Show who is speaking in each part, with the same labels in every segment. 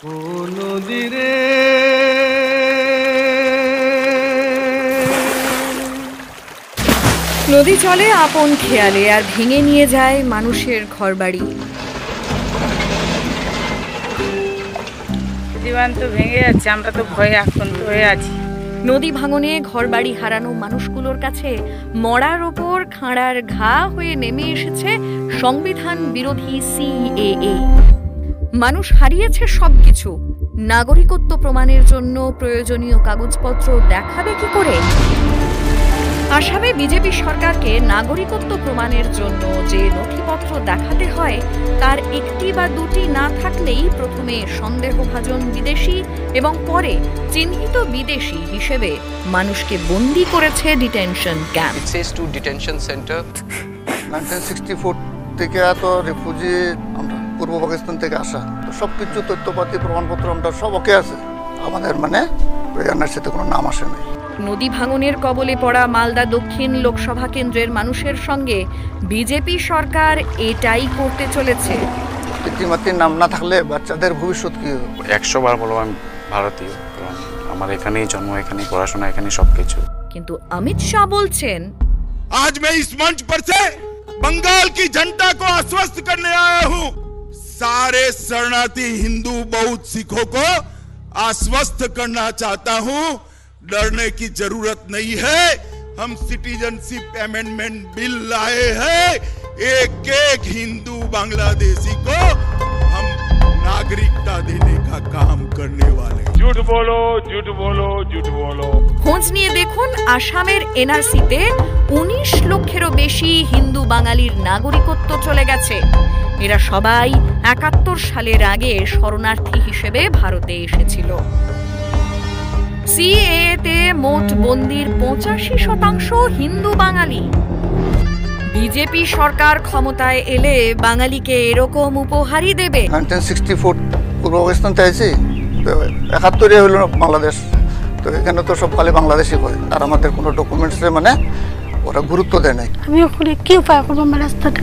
Speaker 1: ও নদী রে,
Speaker 2: নদী চলে আপন খেয়ালে আর ভেঙে নিয়ে যায় মানুষের ঘরবাড়ি।
Speaker 3: জীবন তো ভেঙে যাচ্ছে, আমরা তো ভয়ে আক্রান্ত হয়ে আছি।
Speaker 2: নদী ভাঙনে ঘরবাড়ি হারানো মানুষগুলোর কাছে মরার ওপর খাঁড়ার ঘা হয়ে নেমে এসেছে সংবিধান বিরোধী সিএএ। মানুষ হারিয়েছে সবকিছু, নাগরিকত্ব প্রমাণের জন্য প্রয়োজনীয় কাগজপত্র দেখাবে কি করে? আসামে বিজেপি সরকারকে নাগরিকত্ব প্রমাণের জন্য যে নথিপত্র দেখাতে হয় তার একটি বা দুটি না থাকলেই প্রথমে সন্দেহভাজন বিদেশি এবং পরে চিহ্নিত বিদেশি হিসেবে মানুষকে বন্দী করেছে detention camp.
Speaker 4: It says to detention center.
Speaker 5: 1964 থেকে এত রিফিউজি আমরা পূর্ব পাকিস্তান থেকে আসা, তো সবকিছু তথ্যপাতি প্রমাণপত্র আমরা সব ওকে আছে, আমাদের মানে প্রেরণার সাথে কোনো নাম আসে নাই।
Speaker 2: নদী ভাঙনের কবলে পড়া মালদা দক্ষিণ লোকসভা কেন্দ্রের মানুষের সঙ্গে বিজেপি সরকার এটাই করতে চলেছে।
Speaker 5: পিতৃমাতৃর নাম না থাকলে বাচ্চাদের ভবিষ্যৎ কি হবে?
Speaker 6: 100 বার বলবো আমি ভারতীয়, কারণ আমার এখানেই জন্ম, এখানেই পড়াশোনা, এখানেই সবকিছু।
Speaker 2: কিন্তু অমিত শাহ বলছেন,
Speaker 7: आज मैं इस मंच पर से बंगाल की जनता को आश्वस्त करने आया हूं। सारे शरणार्थी हिंदू बौद्ध सिखों को आश्वस्त करना चाहता हूं, डरने की जरूरत नहीं है। हम सिटीजनशिप अमेंडमेंट बिल लाए हैं, एक एक हिंदू बांग्लादेशी को हम नागरिकता देने का काम करने वाले। झूठ बोलो, झूठ बोलो, झूठ बोलो।
Speaker 2: খোঁজ নিয়ে দেখুন আসামের এনআরসিতে 19 লক্ষেরও বেশি হিন্দু বাঙালির নাগরিকত্ব চলে গেছে। এরা সবাই 71 সালের আগে শরণার্থী হিসেবে ভারতে এসেছিল। সিএএতে মোট বন্দির 85% হিন্দু বাঙালি। বিজেপি সরকার ক্ষমতায় এলে বাঙালিকে এরকম উপহারই দেবে।
Speaker 5: 1964 পূর্ব পাকিস্তান চাইছি, তো 71 হলো বাংলাদেশ, তো এখানে তো সব খালি বাংলাদেশি হয়, আর আমাদের কোনো ডকুমেন্টসে মানে ওরা গুরুত্ব দেয় নাই।
Speaker 8: আমি ওখানে কি উপায় করবো আমার রাস্তাটা?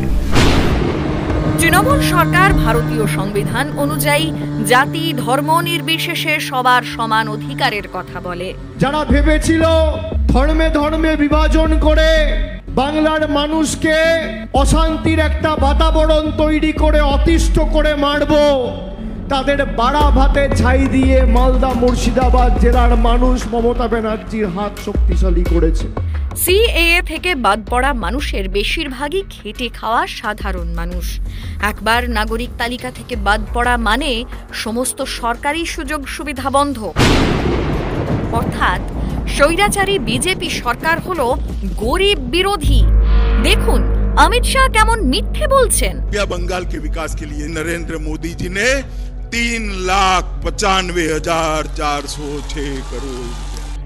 Speaker 2: তৃণমূল সরকার ভারতীয় সংবিধান অনুযায়ী জাতি ধর্ম নির্বিশেষে সবার সমান অধিকারের কথা বলে।
Speaker 9: যারা ভেবেছিল ধর্মে ধর্মে বিভাজন করে বাংলার মানুষকে অশান্তির একটা বাতাবরণ তৈরি করে অতিষ্ঠ করে মারবো, তাদের বাড়া ভাতে ছাই দিয়ে মালদা মুর্শিদাবাদ জেলার মানুষ মমতা ব্যানার্জির হাত শক্তিশালী করেছে।
Speaker 2: সিএএ থেকে বাদ পড়া মানুষের বেশিরভাগই খেটে খাওয়া সাধারণ মানুষ। একবার নাগরিক তালিকা থেকে বাদ পড়া মানে সমস্ত সরকারি সুযোগ সুবিধা বন্ধ। অর্থাৎ স্বৈরাচারী বিজেপি সরকার হলো গরিব বিরোধী। দেখুন অমিত শাহ কেমন মিথ্যে বলছেন।
Speaker 7: बंगाल के विकास के लिए नरेंद्र मोदी जी ने 3,95,406 करोड़।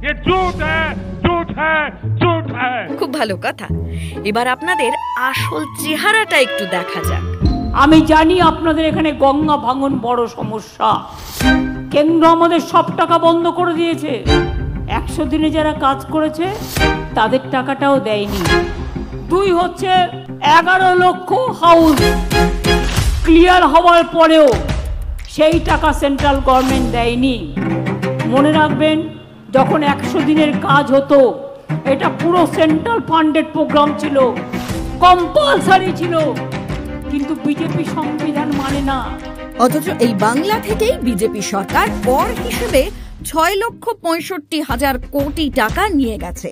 Speaker 7: ये झूठ है, झूठ है, झूठ है।
Speaker 2: খুব ভালো কথা। এবার আপনাদের আসল চেহারাটা একটু দেখা যাক।
Speaker 10: আমি জানি আপনাদের এখানে গঙ্গা ভাঙন বড় সমস্যা। কেন্দ্র আমাদের সব টাকা বন্ধ করে দিয়েছে। 100 দিনে যারা কাজ করেছে তাদের টাকাটাও দেয়নি। 2 হচ্ছে 11 লক্ষ হাউস ক্লিয়ার হওয়ার পরেও সেই টাকা সেন্ট্রাল গভর্নমেন্ট দেয়নি। মনে রাখবেন, যখন 100 দিনের কাজ হতো এটা পুরো সেন্ট্রাল ফান্ডেড প্রোগ্রাম ছিল, কম্পালসারি ছিল, কিন্তু বিজেপি সংবিধান মানে না।
Speaker 2: অথচ এই বাংলা থেকেই বিজেপি সরকার কর হিসেবে 6,65,000 কোটি টাকা নিয়ে গেছে।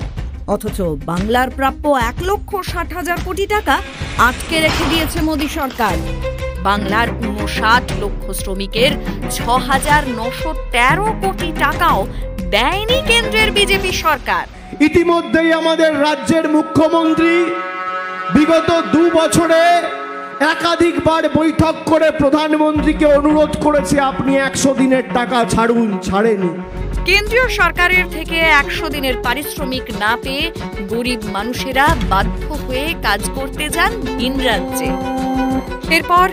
Speaker 2: অথচ বাংলার প্রাপ্য 1,60,000 কোটি টাকা আটকে রেখে দিয়েছে মোদী সরকার। বাংলার 59 লক্ষ শ্রমিকের 6,913 কোটি টাকাও দেয়নি কেন্দ্রের বিজেপি সরকার।
Speaker 9: ইতিমধ্যেই আমাদের রাজ্যের মুখ্যমন্ত্রী বিগত 2 বছরে একাধিকবার বৈঠক করে প্রধানমন্ত্রীকে অনুরোধ করেছে আপনি 100 দিনের টাকা ছাড়ুন, ছাড়েনি।
Speaker 2: কেন্দ্রীয় সরকারের থেকে 100 দিনের পারিশ্রমিক না পেয়ে গরিব মানুষেরা বাধ্য হয়ে কাজ করতে যান ভিন রাজ্যে। এরপর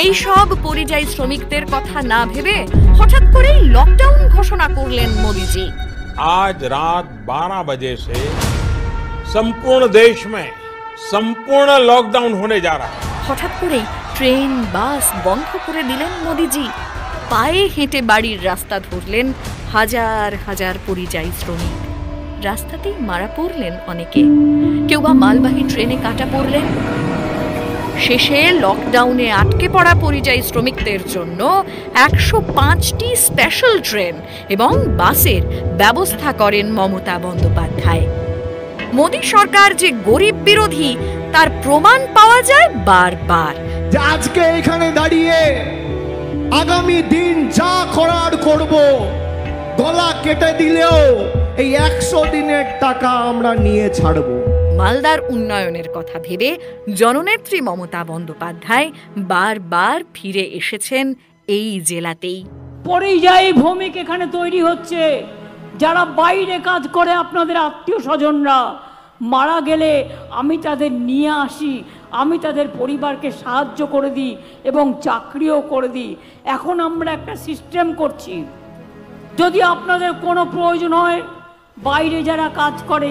Speaker 2: এই সব পরিযায়ী শ্রমিকদের কথা না ভেবে হঠাৎ করেই লকডাউন ঘোষণা করলেন মোদীজি।
Speaker 11: आज रात 12 बजे से संपूर्ण देश में संपूर्ण लॉकडाउन होने जा रहा है।
Speaker 2: হঠাৎ করেই ট্রেন বাস বন্ধ করে দিলেন মোদীজি। পায়ে হেঁটে বাড়ির রাস্তা ধরলেন হাজার হাজার পরিযায়ী শ্রমিক। রাস্তাতেই মারা পড়লেন অনেকে, কেউ বা মালবাহী ট্রেনে কাটা পড়লেন। শেষে লকডাউনে আটকে পড়া পরিযায়ী শ্রমিকদের জন্য 105টি স্পেশাল ট্রেন এবং বাসের ব্যবস্থা করেন মমতা বন্দ্যোপাধ্যায়। মোদী সরকার যে গরিব বিরোধী তার প্রমাণ পাওয়া যায় বারবার।
Speaker 9: যে আজকে এখানে দাঁড়িয়ে আগামী দিন যা করার করব, গলা কেটে দিলেও এই 100 দিনের টাকা আমরা নিয়ে ছাড়বো।
Speaker 2: মালদার উন্নয়নের কথা ভেবে জননেত্রী মমতা বন্দ্যোপাধ্যায় বারবার ফিরে এসেছেন এই জেলাতেই।
Speaker 10: পরিযায়ী ভূমিক এখানে তৈরি হচ্ছে, যারা বাইরে কাজ করে, আপনাদের আত্মীয় স্বজনরা মারা গেলে আমি তাদের নিয়ে আসি, আমি তাদের পরিবারকে সাহায্য করে দিই এবং চাকরিও করে দিই। এখন আমরা একটা সিস্টেম করছি, যদি আপনাদের কোনো প্রয়োজন হয় বাইরে যারা কাজ করে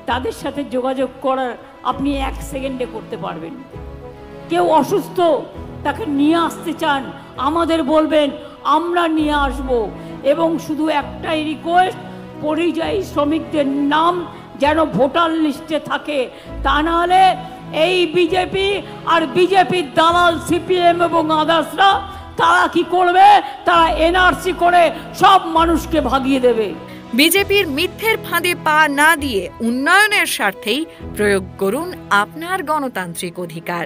Speaker 10: তাদের সাথে যোগাযোগ করার আপনি 1 সেকেন্ডে করতে পারবেন। কেউ অসুস্থ, তাকে নিয়ে আসতে চান, আমাদের বলবেন, আমরা নিয়ে আসব। এবং শুধু একটাই রিকোয়েস্ট, পরিযায়ী শ্রমিকদের নাম যেন ভোটার লিস্টে থাকে, তা নাহলে এই বিজেপি আর বিজেপির দালাল সিপিএম এবং আদার্সরা তারা কি করবে, তারা এনআরসি করে সব মানুষকে ভাগিয়ে দেবে।
Speaker 2: বিজেপির মিথ্যের ফাঁদে পা না দিয়ে উন্নয়নের স্বার্থেই প্রয়োগ করুন আপনার গণতান্ত্রিক অধিকার।